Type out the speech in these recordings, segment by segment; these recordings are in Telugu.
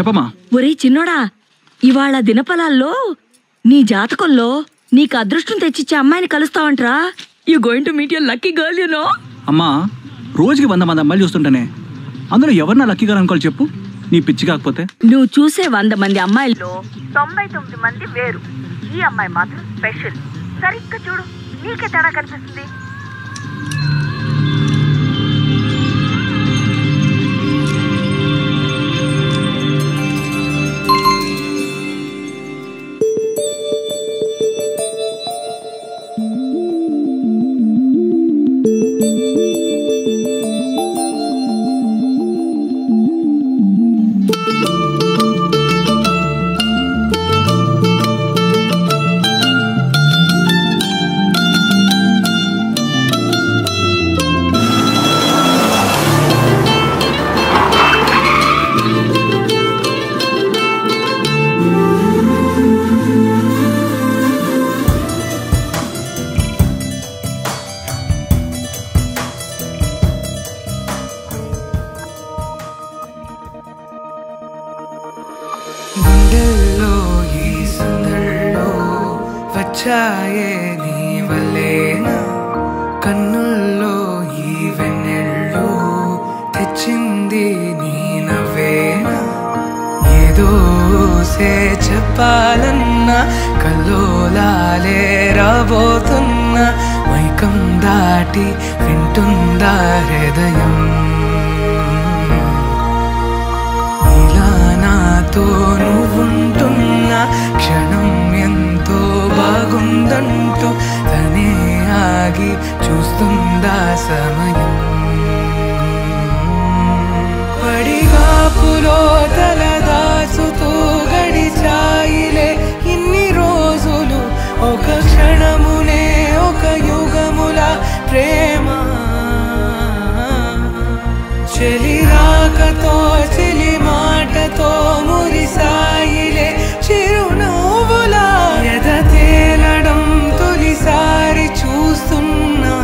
చెప్పమ్మా. ఒరేయ్ చిన్నోడా, ఇవాళ దినఫలాల్లో నీ జాతకంలో నీకు అదృష్టం తెచ్చిచ్చే అమ్మాయిని కలుస్తావంట్రా. You going to meet your lucky girl you know. అమ్మా, రోజుకి 100 మంది అమ్మాయిలు చూస్తుంటానే, అందులో ఎవరన్నా లక్కీ గర్ల్ అనుకోవాలి చెప్పు, నీ పిచ్చి కాకపోతే. నువ్వు చూసే 100 మంది అమ్మాయిల్లో 99 మంది వేరు. ఈ అమ్మాయి మాత్రం స్పెషల్. సరిగ్గా చూడు, నీకే తేడా కనిపిస్తుంది. గుండెల్లో ఈ సందల్లో వచ్చాయే నీ వల్లేనా, కన్నుల్లో ఈ వెన్నెళ్ళు తెచ్చింది నీ నవ్వేనా. ఏదో చెప్పాలన్నా కల్లోలాలే రాబోతున్నా, మైకం దాటి వింటుందా హృదయం. నాతో నువ్వుంటున్న క్షణం ఎంతో బాగుందంటూ తనే ఆగి చూస్తుందా సమయం. పడిగాపులో తలదాచుతూ గడిచాయిలే ఇన్ని రోజులు, ఒక క్షణమునే ఒక యుగముల ప్రేమ. చెలి రాకతో చెలి మాటతో మురిసాయిలే చిరునవ్వులా, ఎద తేలడం తొలిసారి చూస్తున్నా.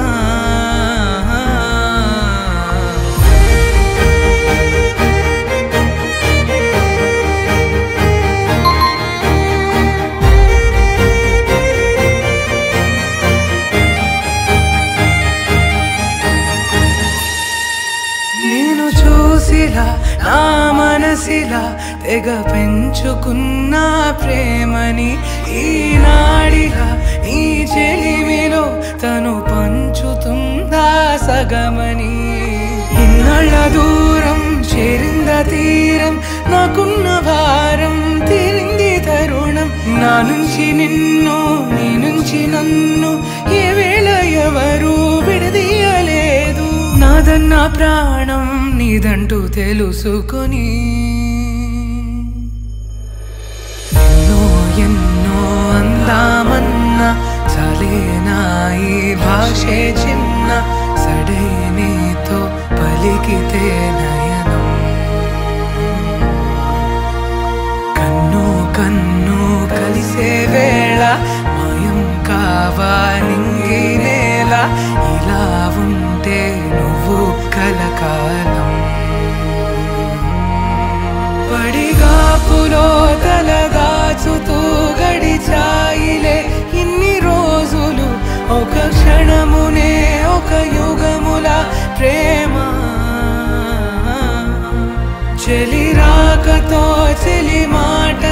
నేను చూసిలా నా మనసిలా తెగ పెంచుకున్న ప్రేమని, ఈనాడిలా ఈ చెలిమిలో తను పంచుతుందా సగమని. ఇన్నాళ్ళ దూరం చేరింద తీరం, నాకున్న భారం తీరింది తరుణం. నా నుంచి నిన్ను, నీ నుంచి నన్ను ఏ వేళ ఎవరు విడదీయలేదు. నాదన్న ప్రాణం నీదంటూ తెలుసుకొని ఎన్నో ఎన్నో అందామన్నా చాలేనా ఈ భాషే చిన్న. సడే నీతో పలికితే నయనం, కన్ను కన్ను కలిసే వేళ మాయం కావా నింగి నేల. ఇలా ఉంటే నువ్వు కలకాలం. పడిగాపులో తలదాచుతూ గడిచాయిలే ఇన్ని రోజులు, ఒక క్షణమునే ఒక యుగముల ప్రేమ. చెలి రాకతో చెలి మాట